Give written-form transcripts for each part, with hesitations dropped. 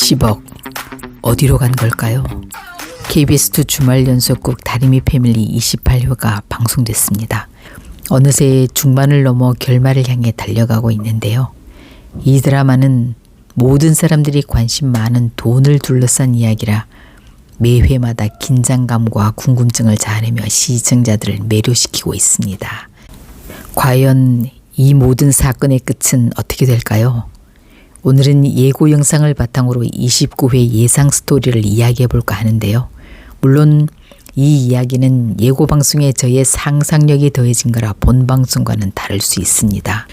10억 어디로 간 걸까요? KBS2 주말 연속극 다리미 패밀리 28회가 방송됐습니다. 어느새 중반을 넘어 결말을 향해 달려가고 있는데요. 이 드라마는 모든 사람들이 관심 많은 돈을 둘러싼 이야기라 매 회마다 긴장감과 궁금증을 자아내며 시청자들을 매료시키고 있습니다. 과연 이 모든 사건의 끝은 어떻게 될까요? 오늘은 예고 영상을 바탕으로 29회 예상 스토리를 이야기해 볼까 하는데요. 물론 이 이야기는 예고 방송에 저의 상상력이 더해진 거라 본 방송과는 다를 수 있습니다.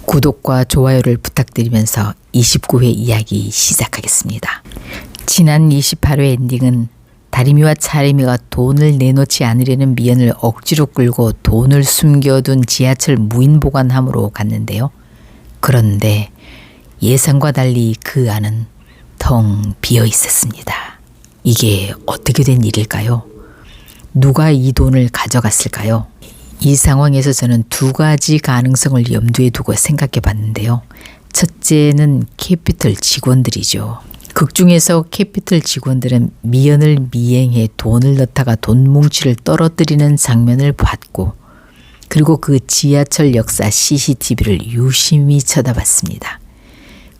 구독과 좋아요를 부탁드리면서 29회 이야기 시작하겠습니다. 지난 28회 엔딩은 다리미와 차리미가 돈을 내놓지 않으려는 미연을 억지로 끌고 돈을 숨겨둔 지하철 무인보관함으로 갔는데요. 그런데 예상과 달리 그 안은 텅 비어 있었습니다. 이게 어떻게 된 일일까요? 누가 이 돈을 가져갔을까요? 이 상황에서 저는 두 가지 가능성을 염두에 두고 생각해 봤는데요. 첫째는 캐피털 직원들이죠. 극 중에서 캐피털 직원들은 미연을 미행해 돈을 넣다가 돈 뭉치를 떨어뜨리는 장면을 봤고, 그리고 그 지하철 역사 CCTV를 유심히 쳐다봤습니다.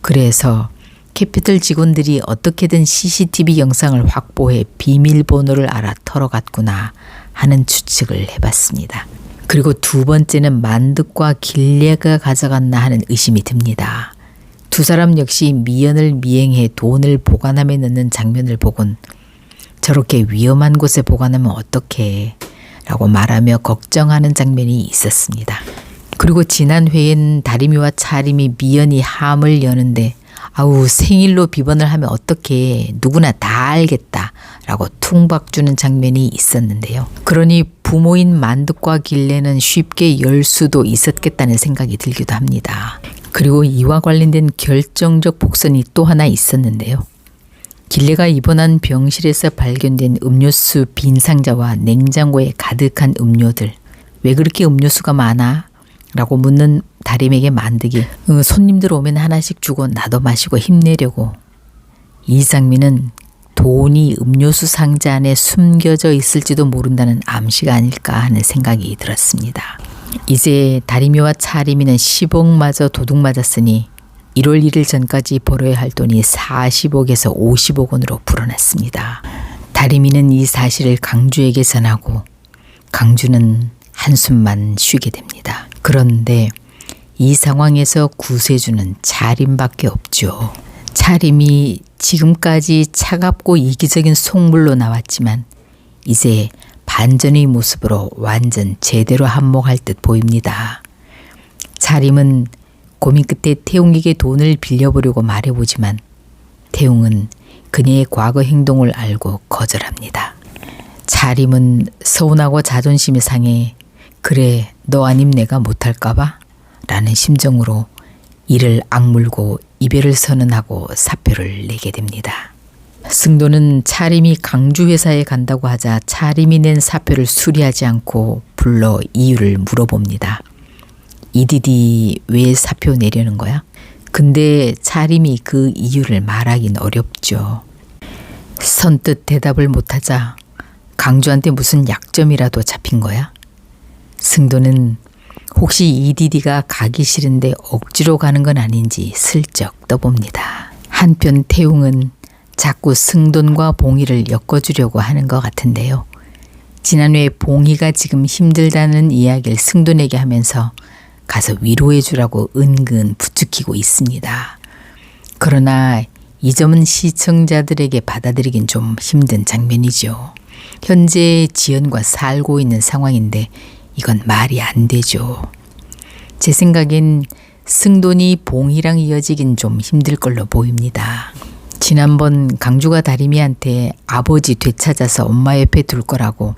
그래서 캐피털 직원들이 어떻게든 CCTV 영상을 확보해 비밀번호를 알아 털어갔구나 하는 추측을 해봤습니다. 그리고 두 번째는 만득과 길레가 가져갔나 하는 의심이 듭니다. 두 사람 역시 미연을 미행해 돈을 보관함에 넣는 장면을 보곤 저렇게 위험한 곳에 보관하면 어떡해 라고 말하며 걱정하는 장면이 있었습니다. 그리고 지난 회엔 다리미와 차림이 미연이 함을 여는데 아우 생일로 비번을 하면 어떡해 누구나 다 알겠다 라고 퉁박주는 장면이 있었는데요. 그러니 부모인 만득과 길레는 쉽게 열 수도 있었겠다는 생각이 들기도 합니다. 그리고 이와 관련된 결정적 복선이 또 하나 있었는데요. 길레가 입원한 병실에서 발견된 음료수 빈 상자와 냉장고에 가득한 음료들. 왜 그렇게 음료수가 많아? 라고 묻는 다림에게 만득이 손님들 오면 하나씩 주고 나도 마시고 힘내려고. 이상민은 돈이 음료수 상자 안에 숨겨져 있을지도 모른다는 암시가 아닐까 하는 생각이 들었습니다. 이제 다리미와 차리미는 10억마저 도둑 맞았으니 1월 1일 전까지 벌어야 할 돈이 40억에서 50억 원으로 불어났습니다. 다리미는 이 사실을 강주에게 전하고 강주는 한숨만 쉬게 됩니다. 그런데 이 상황에서 구세주는 차림밖에 없죠. 차림이 지금까지 차갑고 이기적인 속물로 나왔지만 이제 반전의 모습으로 완전 제대로 한몫할 듯 보입니다. 차림은 고민 끝에 태웅에게 돈을 빌려보려고 말해보지만 태웅은 그녀의 과거 행동을 알고 거절합니다. 차림은 서운하고 자존심이 상해 그래 너 아님 내가 못할까봐? 라는 심정으로 이를 악물고 이별을 선언하고 사표를 내게 됩니다. 승도는 차림이 강주 회사에 간다고 하자 차림이 낸 사표를 수리하지 않고 불러 이유를 물어봅니다. 이디디 왜 사표 내려는 거야? 근데 차림이 그 이유를 말하긴 어렵죠. 선뜻 대답을 못하자 강주한테 무슨 약점이라도 잡힌 거야? 승도는 혹시 이디디가 가기 싫은데 억지로 가는 건 아닌지 슬쩍 떠봅니다. 한편 태웅은 자꾸 승돈과 봉희를 엮어주려고 하는 것 같은데요. 지난해 봉희가 지금 힘들다는 이야기를 승돈에게 하면서 가서 위로해 주라고 은근 부추기고 있습니다. 그러나 이 점은 시청자들에게 받아들이긴 좀 힘든 장면이죠. 현재 지연과 살고 있는 상황인데 이건 말이 안 되죠. 제 생각엔 승돈이 봉희랑 이어지긴 좀 힘들 걸로 보입니다. 지난번 강주가 다리미한테 아버지 되찾아서 엄마 옆에 둘 거라고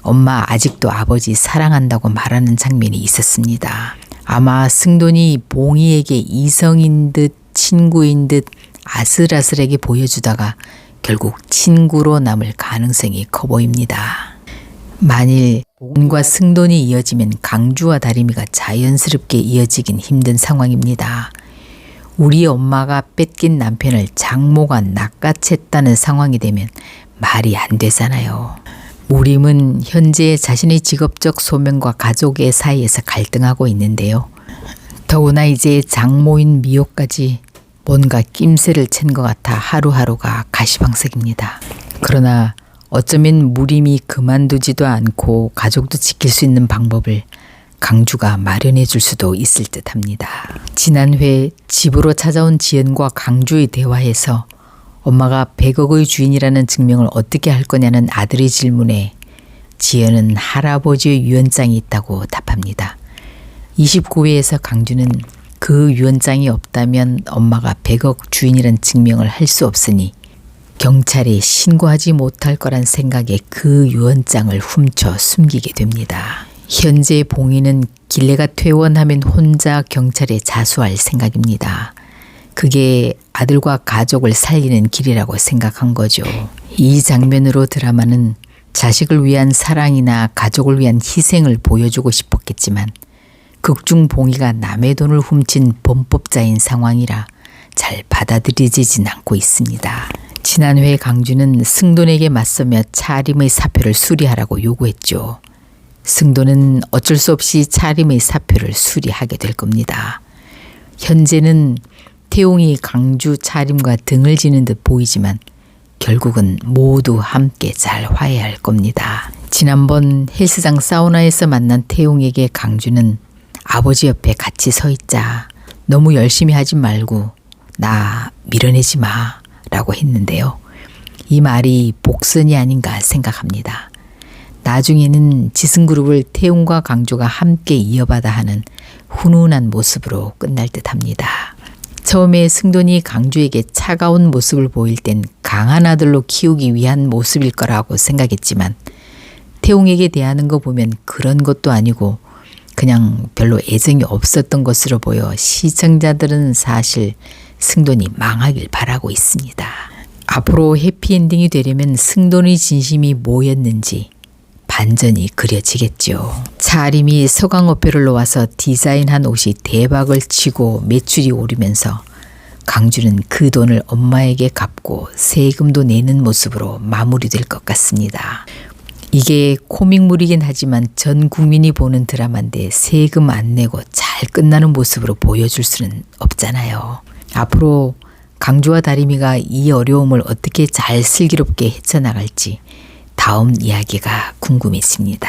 엄마 아직도 아버지 사랑한다고 말하는 장면이 있었습니다. 아마 승돈이 봉희에게 이성인 듯 친구인 듯 아슬아슬하게 보여주다가 결국 친구로 남을 가능성이 커 보입니다. 만일 봉과 승돈이 이어지면 강주와 다리미가 자연스럽게 이어지긴 힘든 상황입니다. 우리 엄마가 뺏긴 남편을 장모가 낚아챘다는 상황이 되면 말이 안 되잖아요. 무림은 현재 자신의 직업적 소명과 가족의 사이에서 갈등하고 있는데요. 더구나 이제 장모인 미호까지 뭔가 낌새를 챈 것 같아 하루하루가 가시방석입니다. 그러나 어쩌면 무림이 그만두지도 않고 가족도 지킬 수 있는 방법을 강주가 마련해 줄 수도 있을 듯 합니다. 지난 회 집으로 찾아온 지연과 강주의 대화에서 엄마가 100억의 주인이라는 증명을 어떻게 할 거냐는 아들의 질문에 지연은 할아버지의 유언장이 있다고 답합니다. 29회에서 강주는 그 유언장이 없다면 엄마가 100억 주인이라는 증명을 할 수 없으니 경찰에 신고하지 못할 거란 생각에 그 유언장을 훔쳐 숨기게 됩니다. 현재 봉인은 길레가 퇴원하면 혼자 경찰에 자수할 생각입니다. 그게 아들과 가족을 살리는 길이라고 생각한 거죠. 이 장면으로 드라마는 자식을 위한 사랑이나 가족을 위한 희생을 보여주고 싶었겠지만 극중 봉이가 남의 돈을 훔친 범법자인 상황이라 잘 받아들여지진 않고 있습니다. 지난 회 강주는 승돈에게 맞서며 차림의 사표를 수리하라고 요구했죠. 승돈은 어쩔 수 없이 차림의 사표를 수리하게 될 겁니다. 현재는 태용이 강주 차림과 등을 지는 듯 보이지만 결국은 모두 함께 잘 화해할 겁니다. 지난번 헬스장 사우나에서 만난 태용에게 강주는 아버지 옆에 같이 서 있자. 너무 열심히 하지 말고 나 밀어내지 마 라고 했는데요. 이 말이 복선이 아닌가 생각합니다. 나중에는 지승그룹을 태용과 강주가 함께 이어받아 하는 훈훈한 모습으로 끝날 듯 합니다. 처음에 승돈이 강주에게 차가운 모습을 보일 땐 강한 아들로 키우기 위한 모습일 거라고 생각했지만 태용에게 대하는 거 보면 그런 것도 아니고 그냥 별로 애정이 없었던 것으로 보여 시청자들은 사실 승돈이 망하길 바라고 있습니다. 앞으로 해피엔딩이 되려면 승돈의 진심이 뭐였는지 반전이 그려지겠죠. 차림이 서강어표를 놓아서 디자인한 옷이 대박을 치고 매출이 오르면서 강주는 그 돈을 엄마에게 갚고 세금도 내는 모습으로 마무리될 것 같습니다. 이게 코믹물이긴 하지만 전 국민이 보는 드라마인데 세금 안 내고 잘 끝나는 모습으로 보여줄 수는 없잖아요. 앞으로 강주와 다리미가 이 어려움을 어떻게 잘 슬기롭게 헤쳐나갈지 다음 이야기가 궁금해집니다.